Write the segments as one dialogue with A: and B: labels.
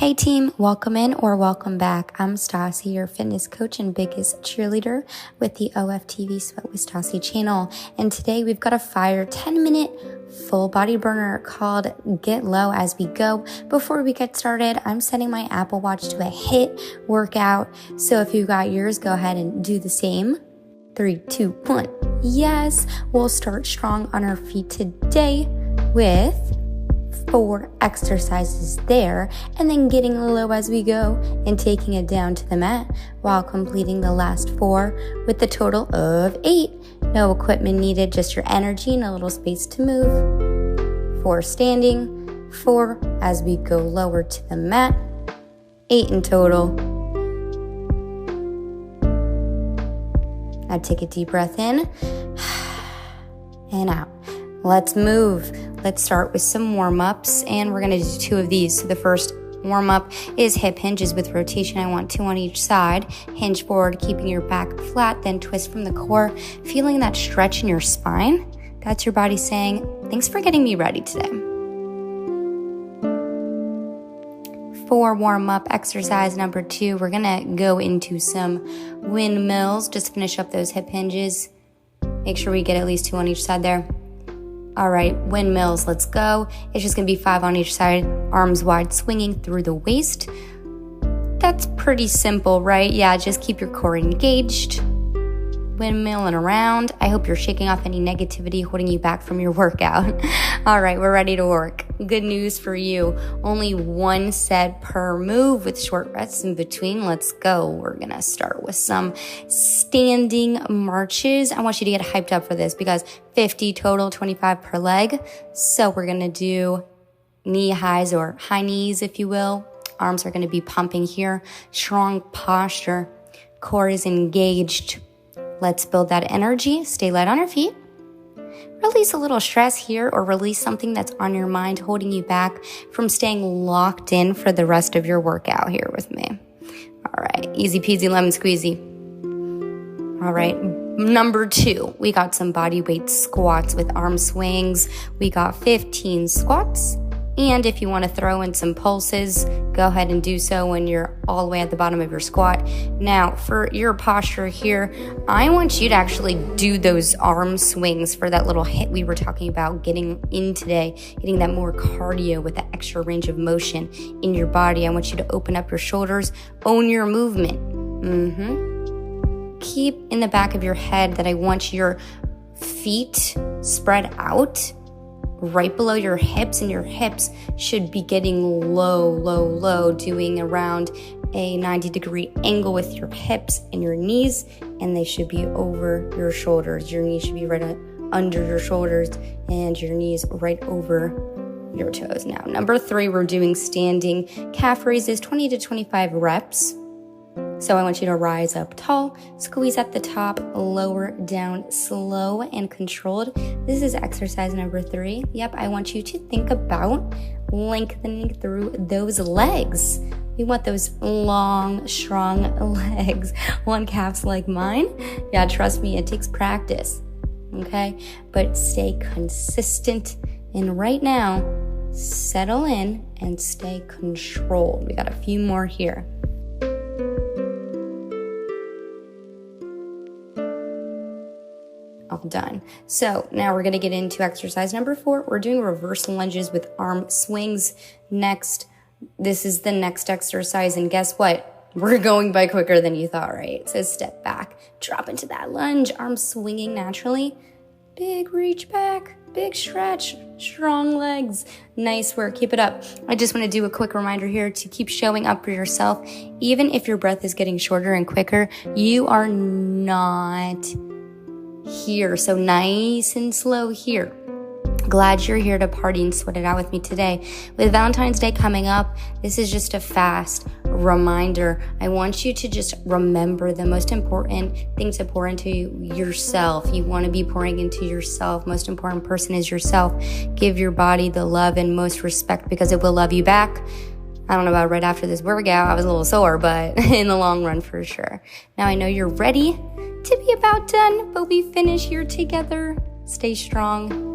A: Hey team, welcome in or welcome back. I'm Stassi, your fitness coach and biggest cheerleader with the OFTV Sweat with Stassi channel. And today we've got a fire 10-minute full body burner called Get Low as we go. Before we get started, I'm setting my Apple Watch to a HIIT workout. So if you got yours, go ahead and do the same. 3, 2, 1. Yes, we'll start strong on our feet today with 4 exercises there, and then getting low as we go and taking it down to the mat while completing the last 4 with the total of 8. No equipment needed, just your energy and a little space to move. 4 standing, 4 as we go lower to the mat, 8 in total. Now take a deep breath in and out. Let's move. Let's start with some warm-ups, and we're going to do 2 of these. So the first warm-up is hip hinges with rotation. I want 2 on each side. Hinge forward, keeping your back flat, then twist from the core, feeling that stretch in your spine. That's your body saying, thanks for getting me ready today. For warm-up exercise number 2, we're going to go into some windmills. Just finish up those hip hinges. Make sure we get at least 2 on each side there. All right, windmills, let's go. It's just gonna be 5 on each side, arms wide, swinging through the waist. That's pretty simple, right? Yeah, just keep your core engaged. Windmilling around. I hope you're shaking off any negativity holding you back from your workout. All right, we're ready to work. Good news for you. Only 1 set per move with short rests in between. Let's go. We're going to start with some standing marches. I want you to get hyped up for this because 50 total, 25 per leg. So we're going to do knee highs or high knees, if you will. Arms are going to be pumping here. Strong posture. Core is engaged. Let's build that energy. Stay light on your feet. Release a little stress here or release something that's on your mind holding you back from staying locked in for the rest of your workout here with me. All right, easy peasy lemon squeezy. All right, number 2, we got some body weight squats with arm swings. We got 15 squats. And if you want to throw in some pulses, go ahead and do so when you're all the way at the bottom of your squat. Now, for your posture here, I want you to actually do those arm swings for that little hit we were talking about getting in today, getting that more cardio with that extra range of motion in your body. I want you to open up your shoulders, own your movement. Keep in the back of your head that I want your feet spread out right below your hips, and your hips should be getting low, doing around a 90-degree angle with your hips and your knees, and they should be over your shoulders. Your knees should be right under your shoulders and your knees right over your toes. Now, number 3, we're doing standing calf raises, 20 to 25 reps. So I want you to rise up tall, squeeze at the top, lower down slow and controlled. This is exercise number 3. Yep, I want you to think about lengthening through those legs. We want those long, strong legs. 1 calf's like mine. Yeah, trust me, it takes practice. Okay, but stay consistent. And right now, settle in and stay controlled. We got a few more here. All done. So now we're going to get into exercise number 4. We're doing reverse lunges with arm swings next. This is the next exercise, and guess what? We're going by quicker than you thought, right? So step back, drop into that lunge, arms swinging naturally. Big reach back, big stretch, strong legs. Nice work. Keep it up. I just want to do a quick reminder here to keep showing up for yourself. Even if your breath is getting shorter and quicker, you are not here. So nice and slow here. Glad you're here to party and sweat it out with me today. With Valentine's Day coming up, this is just a fast reminder. I want you to just remember the most important thing to pour into yourself. You want to be pouring into yourself. Most important person is yourself. Give your body the love and most respect because it will love you back. I don't know about right after this workout. I was a little sore, but in the long run for sure. Now I know you're ready to be about done, but we finish here together. Stay strong.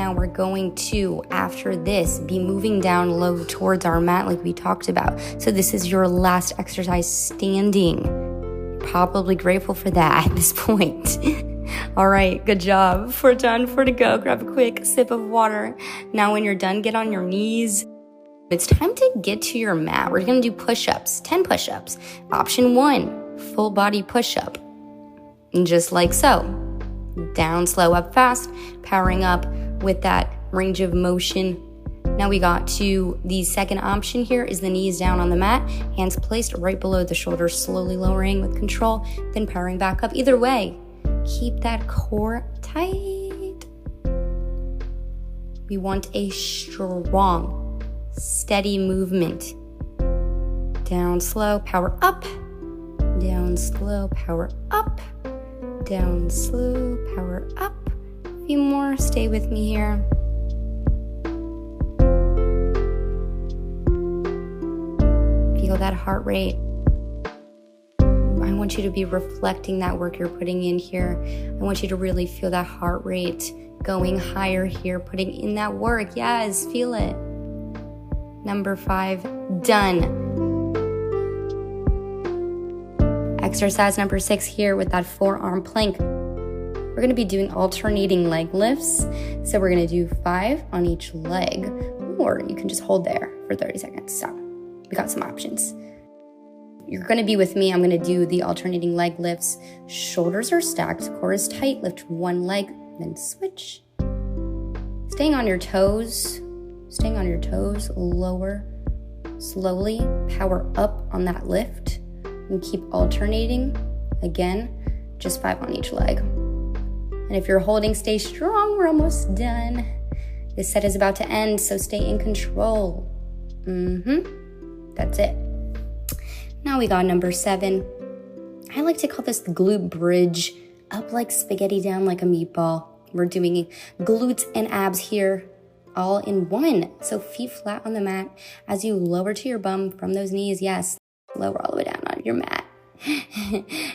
A: now we're going to, after this, be moving down low towards our mat like we talked about. So this is your last exercise standing. Probably grateful for that at this point. All right, good job. 4 done, 4 to go. Grab a quick sip of water. Now when you're done, get on your knees. It's time to get to your mat. We're going to do push-ups, 10 push-ups. Option 1, full body push-up. And just like so. Down slow, up fast, powering up with that range of motion. Now we got to the second option here is the knees down on the mat, hands placed right below the shoulders, slowly lowering with control, then powering back up. Either way, keep that core tight. We want a strong, steady movement. Down slow, power up. Down slow, power up. Down slow, power up. A few more, stay with me here. Feel that heart rate. I want you to be reflecting that work you're putting in here. I want you to really feel that heart rate going higher here, putting in that work. Yes, feel it. Number 5, done. Exercise number 6 here with that forearm plank. We're going to be doing alternating leg lifts. So we're going to do 5 on each leg, or you can just hold there for 30 seconds. So we got some options. You're going to be with me. I'm going to do the alternating leg lifts. Shoulders are stacked, core is tight. Lift one leg, then switch. Staying on your toes, lower, slowly, power up on that lift. And keep alternating. Again, just 5 on each leg. And if you're holding, stay strong. We're almost done. This set is about to end, so stay in control. That's it. Now we got number 7. I like to call this the glute bridge. Up like spaghetti, down like a meatball. We're doing glutes and abs here all in one. So feet flat on the mat as you lower to your bum from those knees. Yes. Lower all the way down on your mat.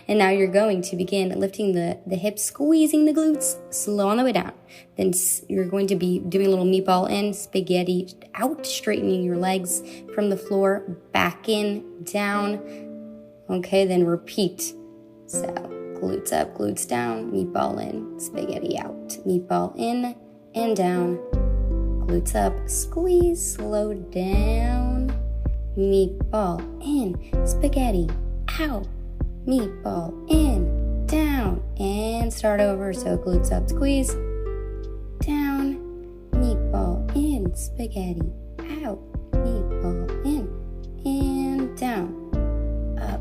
A: And now you're going to begin lifting the hips, squeezing the glutes, slow on the way down. Then you're going to be doing a little meatball in, spaghetti out, straightening your legs from the floor, back in, down. Okay, then repeat. So glutes up, glutes down, meatball in, spaghetti out, meatball in and down. Glutes up, squeeze, slow down. Meatball in, spaghetti out, meatball in, down, and start over. So glutes up, squeeze, down, meatball in, spaghetti out, meatball in, and down, up,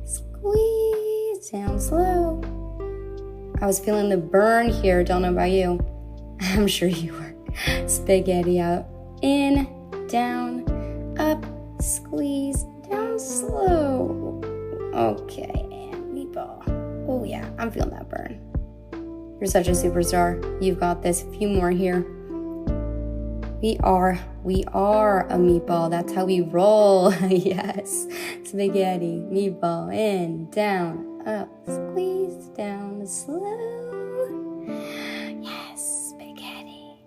A: squeeze, down slow. I was feeling the burn here, don't know about you. I'm sure you were. Spaghetti out, in, down, up, squeeze, down slow. Okay, and meatball. Oh yeah, I'm feeling that burn. You're such a superstar. You've got this. A few more here. We are a meatball. That's how we roll. Yes. Spaghetti, meatball, in, down, up, squeeze, down slow. Yes, spaghetti,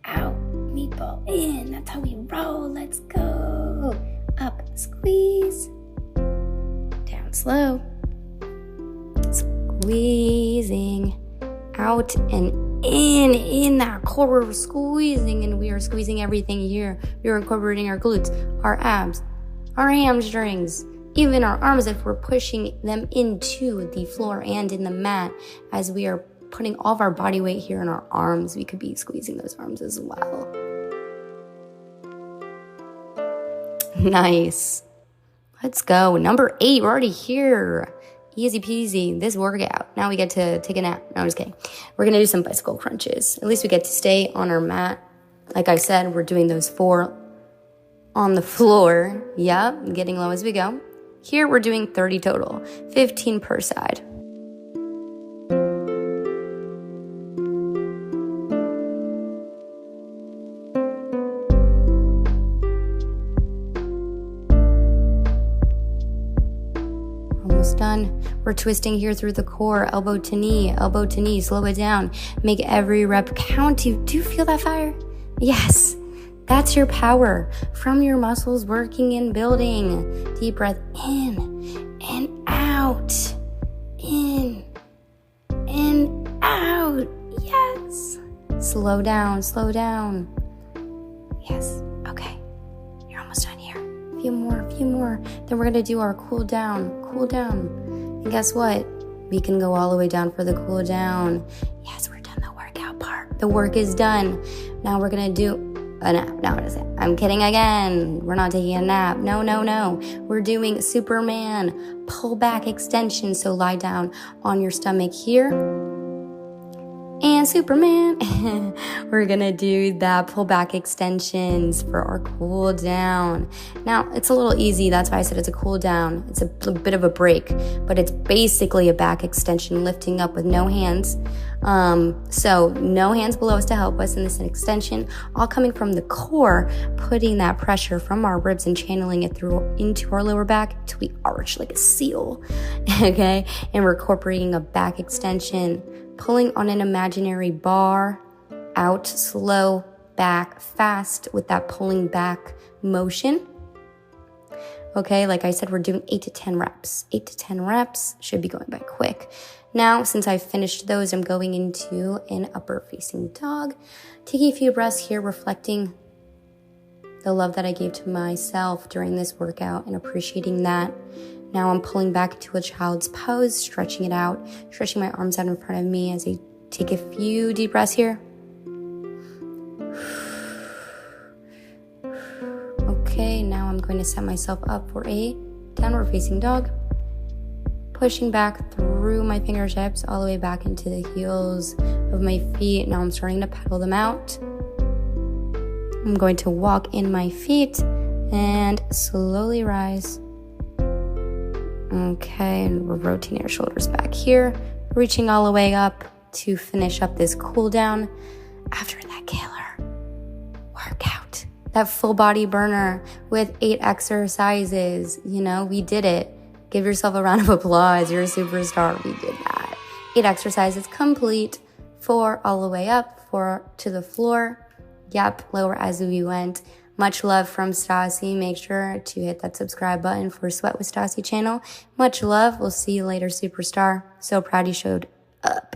A: out, meatball, in. That's how we roll. Let's go. Up, squeeze, down slow, squeezing, out and in that core, we're squeezing, and we are squeezing everything here. We are incorporating our glutes, our abs, our hamstrings, even our arms if we're pushing them into the floor and in the mat. As we are putting all of our body weight here in our arms, we could be squeezing those arms as well. Nice. Let's go. Number 8, we're already here. Easy peasy, this workout. Now we get to take a nap. No, I'm just kidding. We're going to do some bicycle crunches. At least we get to stay on our mat. Like I said, we're doing those 4 on the floor. Yep, getting low as we go. Here we're doing 30 total, 15 per side. Almost done. We're twisting here through the core, elbow to knee, slow it down. Make every rep count. Do you feel that fire? Yes, that's your power from your muscles working and building. Deep breath in and out. In and out. Yes. Slow down. Yes. Okay. You're almost done here. A few more. Then we're going to do our cool down. And guess what? We can go all the way down for the cool down. Yes, we're done the workout part. The work is done. Now we're going to do a nap. No, what is it? I'm kidding again. We're not taking a nap. No. We're doing Superman pull back extension. So lie down on your stomach here. And Superman. We're gonna do that pull back extensions for our cool down. Now, it's a little easy. That's why I said it's a cool down. It's a bit of a break, but it's basically a back extension, lifting up with no hands. So no hands below us to help us in this extension, all coming from the core, putting that pressure from our ribs and channeling it through into our lower back till we arch like a seal. Okay. And we're incorporating a back extension, pulling on an imaginary bar, out, slow, back, fast with that pulling back motion. Okay, like I said, we're doing 8 to 10 reps. 8 to 10 reps should be going by quick. Now, since I've finished those, I'm going into an upward facing dog. Taking a few breaths here, reflecting the love that I gave to myself during this workout and appreciating that. Now I'm pulling back into a child's pose, stretching it out, stretching my arms out in front of me as I take a few deep breaths here. Okay, now I'm going to set myself up for a downward facing dog. Pushing back through my fingertips all the way back into the heels of my feet. Now I'm starting to pedal them out. I'm going to walk in my feet and slowly rise. Okay, and we're rotating our shoulders back here, reaching all the way up to finish up this cool down after that killer workout. That full body burner with 8 exercises. You know, we did it. Give yourself a round of applause. You're a superstar. We did that. 8 exercises complete. 4 all the way up, 4 to the floor. Yep, lower as we went. Much love from Stassi. Make sure to hit that subscribe button for Sweat with Stassi channel. Much love. We'll see you later, superstar. So proud you showed up.